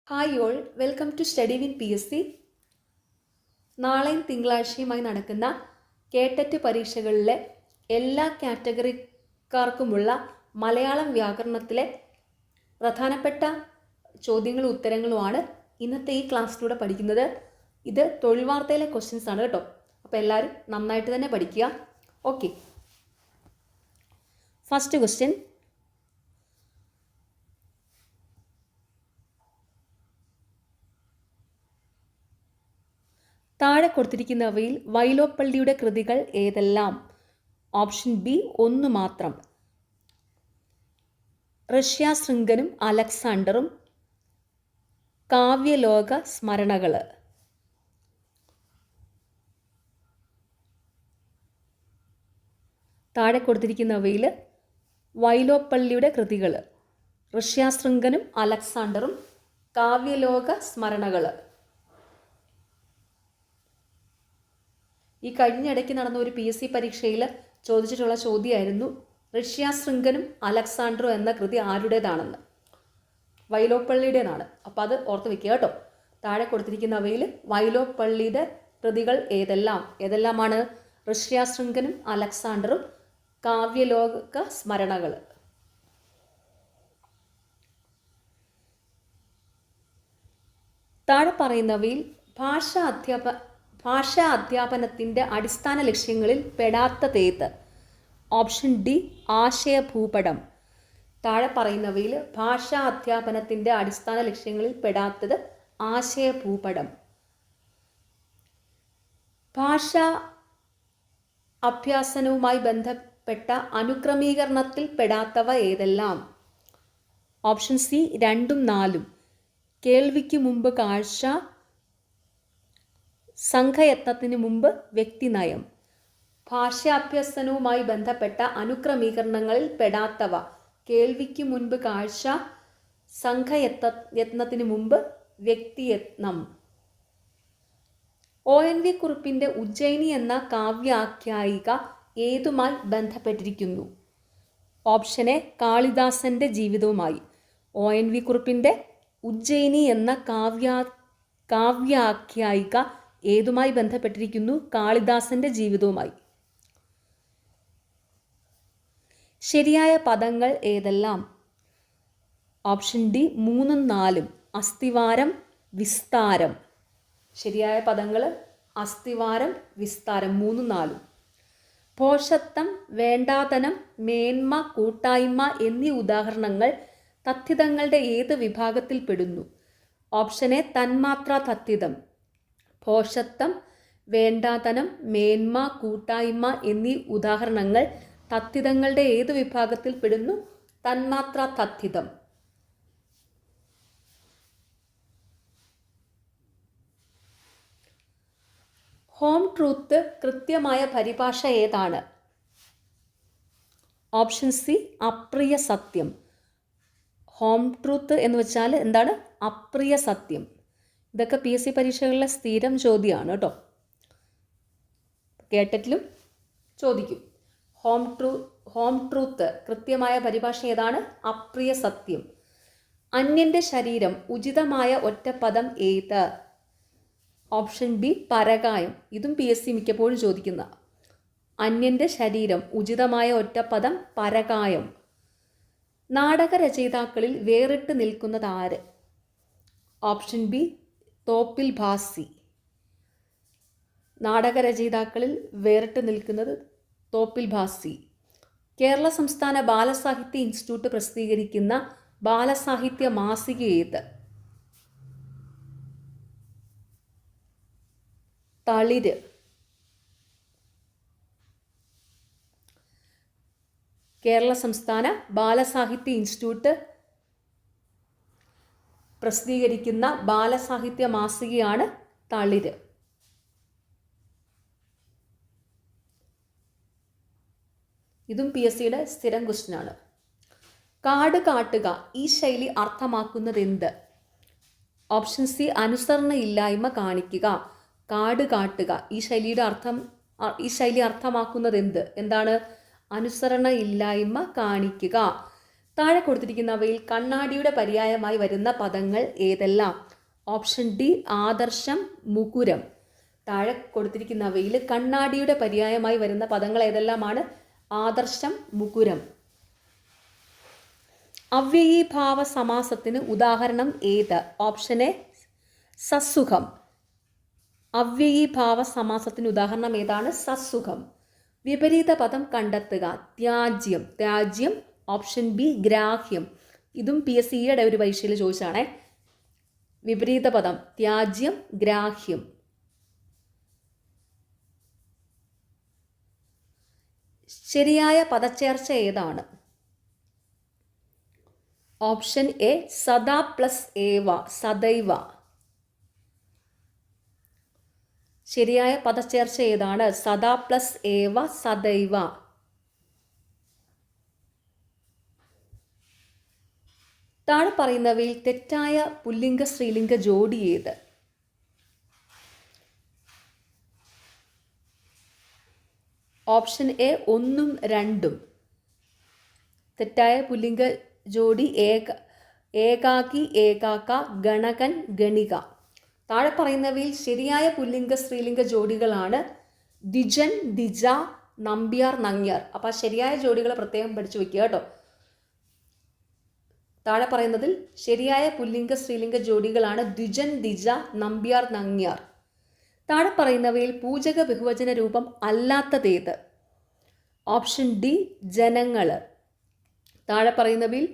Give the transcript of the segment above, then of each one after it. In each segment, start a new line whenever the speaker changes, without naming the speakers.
Hi all, welcome to study win PSC. നാളെയും തിങ്കളാഴ്ചയുമായി നടക്കുന്ന കേട്ടറ്റ് പരീക്ഷകളിലെ എല്ലാ കാറ്റഗറിക്കാർക്കുമുള്ള മലയാളം വ്യാകരണത്തിലെ പ്രധാനപ്പെട്ട ചോദ്യങ്ങളും ഉത്തരങ്ങളുമാണ് ഇന്നത്തെ ഈ ക്ലാസ്സിലൂടെ പഠിക്കുന്നത്. ഇത് തൊഴിൽ വാർത്തയിലെ ക്വസ്റ്റ്യൻസ് ആണ് കേട്ടോ. അപ്പോൾ എല്ലാവരും നന്നായിട്ട് തന്നെ പഠിക്കുക. Okay, first question. താഴെ കൊടുത്തിരിക്കുന്നവയിൽ വൈലോപ്പള്ളിയുടെ കൃതികൾ ഏതെല്ലാം? ഓപ്ഷൻ ബി ഒന്ന് മാത്രം. റഷ്യാശൃംഖനും അലക്സാണ്ടറും, കാവ്യലോക സ്മരണകൾ. താഴെ കൊടുത്തിരിക്കുന്നവയിൽ വൈലോപ്പള്ളിയുടെ കൃതികൾ റഷ്യാശൃംഖനും അലക്സാണ്ടറും, കാവ്യലോക സ്മരണകൾ. ഈ കഴിഞ്ഞിടയ്ക്ക് നടന്ന ഒരു PSC പരീക്ഷയിൽ ചോദിച്ചിട്ടുള്ള ചോദ്യമായിരുന്നു റഷ്യാശൃംഖനും അലക്സാണ്ടറും എന്ന കൃതി ആരുടേതാണെന്ന്. വൈലോപ്പള്ളിയുടേതാണ്. അപ്പോൾ അത് ഓർത്ത് വെക്കുക കേട്ടോ. താഴെ കൊടുത്തിരിക്കുന്നവയിൽ വൈലോപ്പള്ളിയുടെ കൃതികൾ ഏതെല്ലാമാണ്? റഷ്യാശൃംഖനും അലക്സാണ്ടറും, കാവ്യലോക സ്മരണകൾ. താഴെ പറയുന്നവയിൽ ഭാഷാ അധ്യാപനത്തിൻ്റെ അടിസ്ഥാന ലക്ഷ്യങ്ങളിൽ പെടാത്തതേത്? Option D ആശയഭൂപടം. താഴെ പറയുന്നവയിൽ ഭാഷാ അധ്യാപനത്തിൻ്റെ അടിസ്ഥാന ലക്ഷ്യങ്ങളിൽ പെടാത്തത് ആശയഭൂപടം. ഭാഷാ അഭ്യാസനവുമായി ബന്ധപ്പെട്ട അനുക്രമീകരണത്തിൽ പെടാത്തവ ഏതെല്ലാം? Option C 2ഉം 4ഉം. കേൾവിക്ക് മുമ്പ് കാഴ്ച, സംഘയത്നത്തിന് മുമ്പ് വ്യക്തിനയം. ഭാഷാഭ്യസനവുമായി ബന്ധപ്പെട്ട അനുക്രമീകരണങ്ങളിൽ പെടാത്തവ: കേൾവിക്ക് മുൻപ് കാഴ്ച, സംഘയത്നത്തിന് മുമ്പ് വ്യക്തിയത്നം. ONV കുറുപ്പിൻ്റെ ഉജ്ജയിനി എന്ന കാവ്യാഖ്യായിക ഏതുമായി ബന്ധപ്പെട്ടിരിക്കുന്നു? ഓപ്ഷൻ എ കാളിദാസന്റെ ജീവിതവുമായി. ONV കുറുപ്പിൻ്റെ ഉജ്ജയിനി എന്ന കാവ്യാഖ്യായിക ഏതുമായി ബന്ധപ്പെട്ടിരിക്കുന്നു? കാളിദാസന്റെ ജീവിതവുമായി. ശരിയായ പദങ്ങൾ ഏതെല്ലാം? Option D 3ഉം 4ഉം. അസ്ഥിവാരം, വിസ്താരം. ശരിയായ പദങ്ങൾ അസ്ഥിവാരം, വിസ്താരം, 3ഉം 4ഉം. പോഷത്വം, വേണ്ടാതനം, മേന്മ, കൂട്ടായ്മ എന്നീ ഉദാഹരണങ്ങൾ തദ്ധിതങ്ങളുടെ ഏത് വിഭാഗത്തിൽ പെടുന്നു? ഓപ്ഷൻ എ തന്മാത്രാ തദ്ധിതം. പോഷത്വം, വേണ്ടാതനം, മേന്മ, കൂട്ടായ്മ എന്നീ ഉദാഹരണങ്ങൾ തദ്ധിതങ്ങളുടെ ഏത് വിഭാഗത്തിൽ പെടുന്നു? തന്മാത്രാ തദ്ധിതം. ഹോം ട്രൂത്ത് കൃത്യമായ പരിഭാഷ ഏതാണ്? ഓപ്ഷൻ സി അപ്രിയ സത്യം. ഹോം ട്രൂത്ത് എന്ന് വെച്ചാൽ എന്താണ്? അപ്രിയ സത്യം. ഇതൊക്കെ PSC പരീക്ഷകളിലെ സ്ഥിരം ചോദ്യമാണ് കേട്ടോ. കേട്ടറ്റിലും ചോദിക്കും. ഹോം ട്രൂത്ത് കൃത്യമായ പരിഭാഷ ഏതാണ്? അപ്രിയ സത്യം. അന്യൻ്റെ ശരീരം ഉചിതമായ ഒറ്റപ്പദം ഏത്? ഓപ്ഷൻ ബി പരകായം. ഇതും PSC മിക്കപ്പോഴും ചോദിക്കുന്ന. അന്യൻ്റെ ശരീരം ഉചിതമായ ഒറ്റപ്പദം പരകായം. നാടകരചയിതാക്കളിൽ വേറിട്ട് നിൽക്കുന്നത് ആര്? Option B Thoppil Bhasi. നാടകരചയിതാക്കളിൽ വേറിട്ട് നിൽക്കുന്നത് തോപ്പിൽ ഭാസി. കേരള സംസ്ഥാന ബാലസാഹിത്യ ഇൻസ്റ്റിറ്റ്യൂട്ട് പ്രസിദ്ധീകരിക്കുന്ന ബാലസാഹിത്യ മാസിക ഏത്? തളിര്. കേരള സംസ്ഥാന ബാലസാഹിത്യ ഇൻസ്റ്റിറ്റ്യൂട്ട് പ്രസിദ്ധീകരിക്കുന്ന ബാലസാഹിത്യ മാസികയാണ് തളിര്. ഇതും PSCയുടെ സ്ഥിരം ക്വസ്റ്റ്യനാണ്. കാട് കാട്ടുക ഈ ശൈലി അർത്ഥമാക്കുന്നത് എന്ത്? ഓപ്ഷൻ സി അനുസരണയില്ലായ്മ കാണിക്കുക. കാട് കാട്ടുക ഈ ശൈലി അർത്ഥമാക്കുന്നത് എന്താണ്? അനുസരണയില്ലായ്മ കാണിക്കുക. താഴെ കൊടുത്തിരിക്കുന്നവയിൽ കണ്ണാടിയുടെ പര്യായമായി വരുന്ന പദങ്ങൾ ഏതെല്ലാം? ഓപ്ഷൻ ഡി ആദർശം, മുകുരം. താഴെ കൊടുത്തിരിക്കുന്നവയിൽ കണ്ണാടിയുടെ പര്യായമായി വരുന്ന പദങ്ങൾ ഏതെല്ലാമാണ്? ആദർശം, മുകുരം. അവ്യയീഭാവ സമാസത്തിന് ഉദാഹരണം ഏത്? Option A സസുഖം. അവ്യയീഭാവ സമാസത്തിന് ഉദാഹരണം ഏതാണ്? സസുഖം. വിപരീത പദം കണ്ടെത്തുക. ത്യാജ്യം. ത്യാജ്യം. ഓപ്ഷൻ ബി ഗ്രാഹ്യം. ഇതും PSCയുടെ ഒരു പരീക്ഷയിൽ ചോദിച്ചാണേ. വിപരീത പദം ത്യാജ്യം, ഗ്രാഹ്യം. ശരിയായ പദച്ചേർച്ച ഏതാണ്? ഓപ്ഷൻ എ സദാ പ്ലസ് ഏവ, സദൈവ. ശരിയായ പദച്ചേർച്ച ഏതാണ്? സദാ പ്ലസ് ഏവ, സദൈവ. താഴെ പറയുന്നവയിൽ തെറ്റായ പുല്ലിംഗ സ്ത്രീലിംഗ ജോഡി ഏത്? ഓപ്ഷൻ എ ഒന്നും രണ്ടും. തെറ്റായ പുല്ലിംഗ ജോഡി ഏകാക്കി, ഏകാക്ക, ഗണകൻ, ഗണിക. താഴെ പറയുന്നവയിൽ ശരിയായ പുല്ലിംഗ സ്ത്രീലിംഗ ജോഡികളാണ് ദ്വിജൻ, ദ്വിജ, നമ്പ്യാർ, നങ്ങ്യാർ. അപ്പോൾ ശരിയായ ജോഡികൾ പ്രത്യേകം പഠിച്ചു വയ്ക്കുക കേട്ടോ. താഴെ പറയുന്നതിൽ ശരിയായ പുല്ലിംഗ സ്ത്രീലിംഗ ജോഡികളാണ് ദ്വിജൻ, ദ്വിജ, നമ്പ്യാർ, നങ്ങ്യാർ. താഴെ പറയുന്നവയിൽ പൂജക ബഹുവചന രൂപം അല്ലാത്തതേത്? ഓപ്ഷൻ ഡി ജനങ്ങൾ. താഴെ പറയുന്നവയിൽ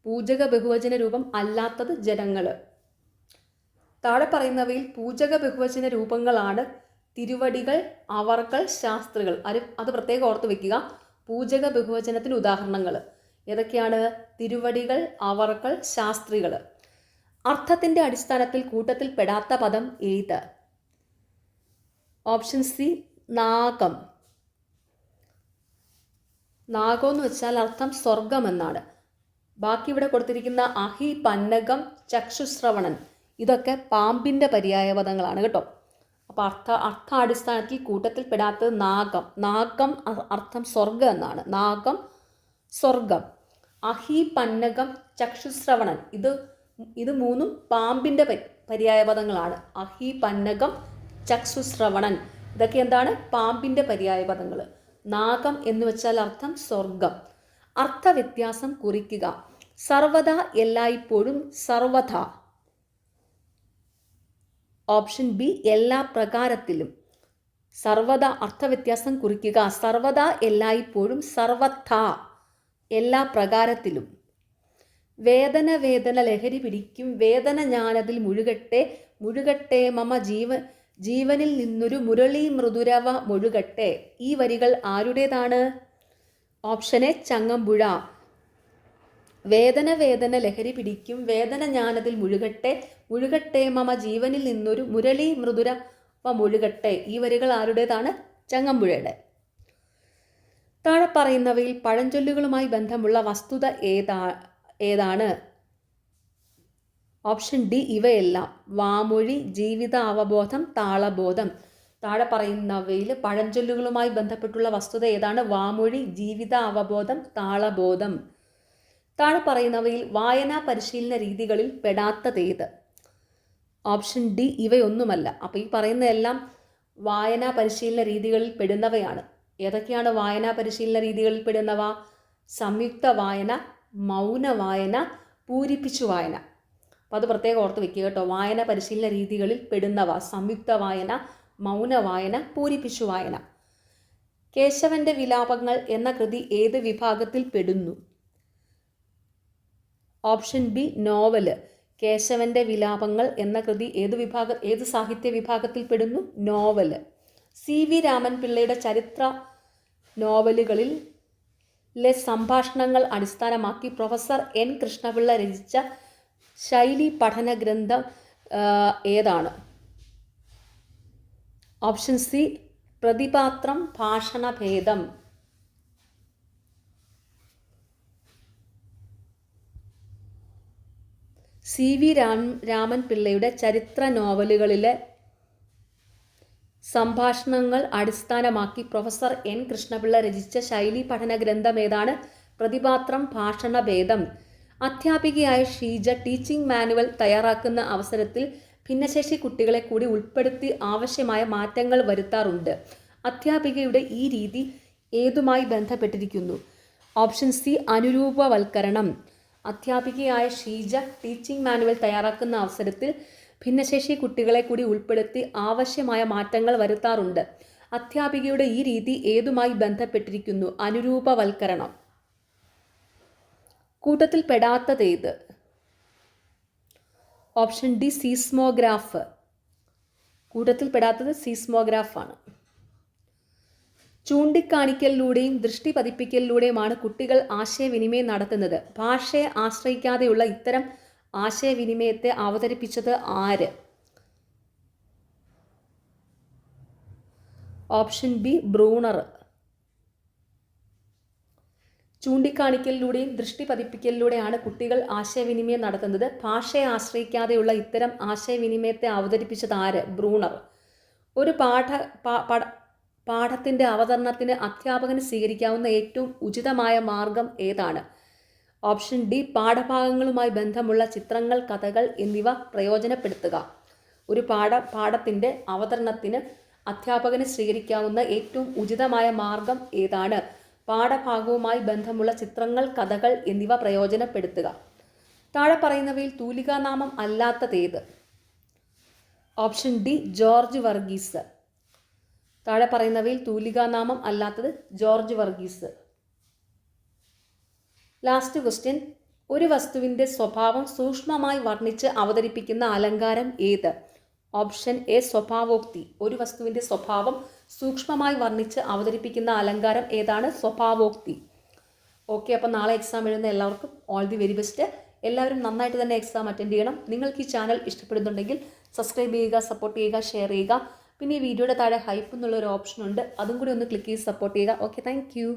പൂജക ബഹുവചന രൂപം അല്ലാത്തത് ജനങ്ങൾ. താഴെ പറയുന്നവയിൽ പൂജക ബഹുവചന രൂപങ്ങളാണ് തിരുവടികൾ, അവർകൾ, ശാസ്ത്രികൾ. അത് പ്രത്യേകം ഓർത്ത് വയ്ക്കുക. പൂജക ബഹുവചനത്തിന് ഉദാഹരണങ്ങൾ ഏതൊക്കെയാണ്? തിരുവടികൾ, അവർകൾ, ശാസ്ത്രികൾ. അർത്ഥത്തിൻ്റെ അടിസ്ഥാനത്തിൽ കൂട്ടത്തിൽ പെടാത്ത പദം ഏത്? Option C നാഗം. നാഗം എന്ന് വെച്ചാൽ അർത്ഥം സ്വർഗം എന്നാണ്. ബാക്കി ഇവിടെ കൊടുത്തിരിക്കുന്ന അഹി, പന്നകം, ചക്ഷുശ്രവണൻ ഇതൊക്കെ പാമ്പിൻ്റെ പര്യായ പദങ്ങളാണ് കേട്ടോ. അപ്പോൾ അർത്ഥാടിസ്ഥാനത്തിൽ കൂട്ടത്തിൽ പെടാത്തത് നാഗം. നാഗം അർത്ഥം സ്വർഗം എന്നാണ്. നാഗം സ്വർഗം. അഹി, പന്നകം, ചക്ഷുശ്രവണൻ ഇത് മൂന്നും പാമ്പിൻ്റെ പര്യായ പദങ്ങളാണ്. അഹി, പന്നകം, ചക്ഷുശ്രവണൻ ഇതൊക്കെ എന്താണ്? പാമ്പിൻ്റെ പര്യായ പദങ്ങൾ. നാഗം എന്ന് വെച്ചാൽ അർത്ഥം സ്വർഗം. അർത്ഥവ്യത്യാസം കുറിക്കുക. സർവദ, എല്ലായ്പ്പോഴും, സർവഥ. ഓപ്ഷൻ ബി എല്ലാ പ്രകാരത്തിലും. സർവദ അർത്ഥവ്യത്യാസം കുറിക്കുക. സർവദ, എല്ലായ്പ്പോഴും, സർവഥ എല്ലാ പ്രകാരത്തിലും. വേദന വേദന ലഹരി പിടിക്കും, വേദന ഞാനതിൽ മുഴുകട്ടെ, മുഴുകട്ടെ മമ ജീവനിൽ നിന്നൊരു മുരളി മൃദുരവ മുഴുകട്ടെ. ഈ വരികൾ ആരുടേതാണ്? Option A Changampuzha. വേദന വേദന ലഹരി പിടിക്കും, വേദന ഞാനതിൽ മുഴുകട്ടെ, മുഴുകട്ടെ മമ ജീവനിൽ നിന്നൊരു മുരളി മൃദുരവ മുഴുകട്ടെ. ഈ വരികൾ ആരുടേതാണ്? ചങ്ങമ്പുഴയുടെ. താഴെ പറയുന്നവയിൽ പഴഞ്ചൊല്ലുകളുമായി ബന്ധമുള്ള വസ്തുത ഏതാണ്? ഓപ്ഷൻ ഡി ഇവയെല്ലാം. വാമൊഴി, ജീവിത അവബോധം, താളബോധം. താഴെ പറയുന്നവയിൽ പഴഞ്ചൊല്ലുകളുമായി ബന്ധപ്പെട്ടുള്ള വസ്തുത ഏതാണ്? വാമൊഴി, ജീവിത അവബോധം, താളബോധം. താഴെ പറയുന്നവയിൽ വായനാ പരിശീലന രീതികളിൽ പെടാത്തതേത്? Option D ഇവയൊന്നുമല്ല. അപ്പോൾ ഈ പറയുന്നതെല്ലാം വായനാ പരിശീലന രീതികളിൽ പെടുന്നവയാണ്. ഏതൊക്കെയാണ് വായനാ പരിശീലന രീതികളിൽ പെടുന്നവ? സംയുക്ത വായന, മൗന വായന, പൂരിപ്പിച്ചു വായന. അപ്പോൾ അത് പ്രത്യേകം ഓർത്ത് വെക്കുക കേട്ടോ. വായന പരിശീലന രീതികളിൽ പെടുന്നവ സംയുക്ത വായന, മൗന വായന, പൂരിപ്പിച്ചു വായന. കേശവന്റെ വിലാപങ്ങൾ എന്ന കൃതി ഏത് വിഭാഗത്തിൽ പെടുന്നു? Option B novel. കേശവന്റെ വിലാപങ്ങൾ എന്ന കൃതി ഏത് സാഹിത്യ വിഭാഗത്തിൽ പെടുന്നു? നോവല്. CV രാമൻ പിള്ളയുടെ ചരിത്ര നോവലുകളിലെ സംഭാഷണങ്ങൾ അടിസ്ഥാനമാക്കി പ്രൊഫസർ N കൃഷ്ണപിള്ള രചിച്ച ശൈലി പഠന ഗ്രന്ഥം ഏതാണ്? ഓപ്ഷൻ സി പ്രതിപാത്രം, ഭാഷണഭേദം. CV രാമൻ പിള്ളയുടെ ചരിത്ര നോവലുകളിലെ സംഭാഷണങ്ങൾ അടിസ്ഥാനമാക്കി പ്രൊഫസർ N കൃഷ്ണപിള്ള രചിച്ച ശൈലി പഠന ഗ്രന്ഥം ഏതാണ്? പ്രതിപാത്രം ഭാഷണഭേദം. അധ്യാപികയായ ഷീജ ടീച്ചിങ് മാനുവൽ തയ്യാറാക്കുന്ന അവസരത്തിൽ ഭിന്നശേഷി കുട്ടികളെ കൂടി ഉൾപ്പെടുത്തി ആവശ്യമായ മാറ്റങ്ങൾ വരുത്താറുണ്ട്. അധ്യാപികയുടെ ഈ രീതി ഏതുമായി ബന്ധപ്പെട്ടിരിക്കുന്നു? ഓപ്ഷൻ സി അനുരൂപവൽക്കരണം. അധ്യാപികയായ ഷീജ ടീച്ചിങ് മാനുവൽ തയ്യാറാക്കുന്ന അവസരത്തിൽ ഭിന്നശേഷി കുട്ടികളെ കൂടി ഉൾപ്പെടുത്തി ആവശ്യമായ മാറ്റങ്ങൾ വരുത്താറുണ്ട്. അധ്യാപികയുടെ ഈ രീതി ഏതുമായി ബന്ധപ്പെട്ടിരിക്കുന്നു? അനുരൂപവൽക്കരണം. കൂട്ടത്തിൽ പെടാത്തതേത്? Option D seismograph. കൂട്ടത്തിൽ പെടാത്തത് സീസ്മോഗ്രാഫാണ്. ചൂണ്ടിക്കാണിക്കലിലൂടെയും ദൃഷ്ടി പതിപ്പിക്കലിലൂടെയുമാണ് കുട്ടികൾ ആശയവിനിമയം നടത്തുന്നത്. ഭാഷയെ ആശ്രയിക്കാതെയുള്ള ഇത്തരം ആശയവിനിമയത്തെ അവതരിപ്പിച്ചത് ആര്? Option B Bruner. ചൂണ്ടിക്കാണിക്കലിലൂടെയും ദൃഷ്ടി പതിപ്പിക്കലിലൂടെയാണ് കുട്ടികൾ ആശയവിനിമയം നടത്തുന്നത്. ഭാഷയെ ആശ്രയിക്കാതെയുള്ള ഇത്തരം ആശയവിനിമയത്തെ അവതരിപ്പിച്ചത് ആര്? ബ്രൂണർ. ഒരു പാഠത്തിൻ്റെ അവതരണത്തിന് അധ്യാപകന് സ്വീകരിക്കാവുന്ന ഏറ്റവും ഉചിതമായ മാർഗം ഏതാണ്? ഓപ്ഷൻ ഡി പാഠഭാഗങ്ങളുമായി ബന്ധമുള്ള ചിത്രങ്ങൾ, കഥകൾ എന്നിവ പ്രയോജനപ്പെടുത്തുക. ഒരു പാഠത്തിൻ്റെ അവതരണത്തിന് അധ്യാപകന് സ്വീകരിക്കാവുന്ന ഏറ്റവും ഉചിതമായ മാർഗം ഏതാണ്? പാഠഭാഗവുമായി ബന്ധമുള്ള ചിത്രങ്ങൾ, കഥകൾ എന്നിവ പ്രയോജനപ്പെടുത്തുക. താഴെ പറയുന്നവയിൽ തൂലികാനാമം അല്ലാത്തതേത്? Option D George Varghese. താഴെ പറയുന്നവയിൽ തൂലികാനാമം അല്ലാത്തത് ജോർജ് വർഗീസ്. Last question. ഒരു വസ്തുവിൻ്റെ സ്വഭാവം സൂക്ഷ്മമായി വർണ്ണിച്ച് അവതരിപ്പിക്കുന്ന അലങ്കാരം ഏത്? ഓപ്ഷൻ എ സ്വഭാവോക്തി. ഒരു വസ്തുവിൻ്റെ സ്വഭാവം സൂക്ഷ്മമായി വർണ്ണിച്ച് അവതരിപ്പിക്കുന്ന അലങ്കാരം ഏതാണ്? സ്വഭാവോക്തി. ഓക്കെ, അപ്പോൾ നാളെ എക്സാം എഴുതുന്ന എല്ലാവർക്കും ഓൾ ദി വെരി ബെസ്റ്റ്. എല്ലാവരും നന്നായിട്ട് തന്നെ എക്സാം അറ്റൻഡ് ചെയ്യണം. നിങ്ങൾക്ക് ഈ ചാനൽ ഇഷ്ടപ്പെടുന്നുണ്ടെങ്കിൽ സബ്സ്ക്രൈബ് ചെയ്യുക, സപ്പോർട്ട് ചെയ്യുക, ഷെയർ ചെയ്യുക. പിന്നെ ഈ വീഡിയോയുടെ താഴെ ഹൈപ്പ് എന്നുള്ളൊരു ഓപ്ഷൻ ഉണ്ട്, അതും കൂടി ഒന്ന് ക്ലിക്ക് ചെയ്ത് സപ്പോർട്ട് ചെയ്യുക. Okay, thank you.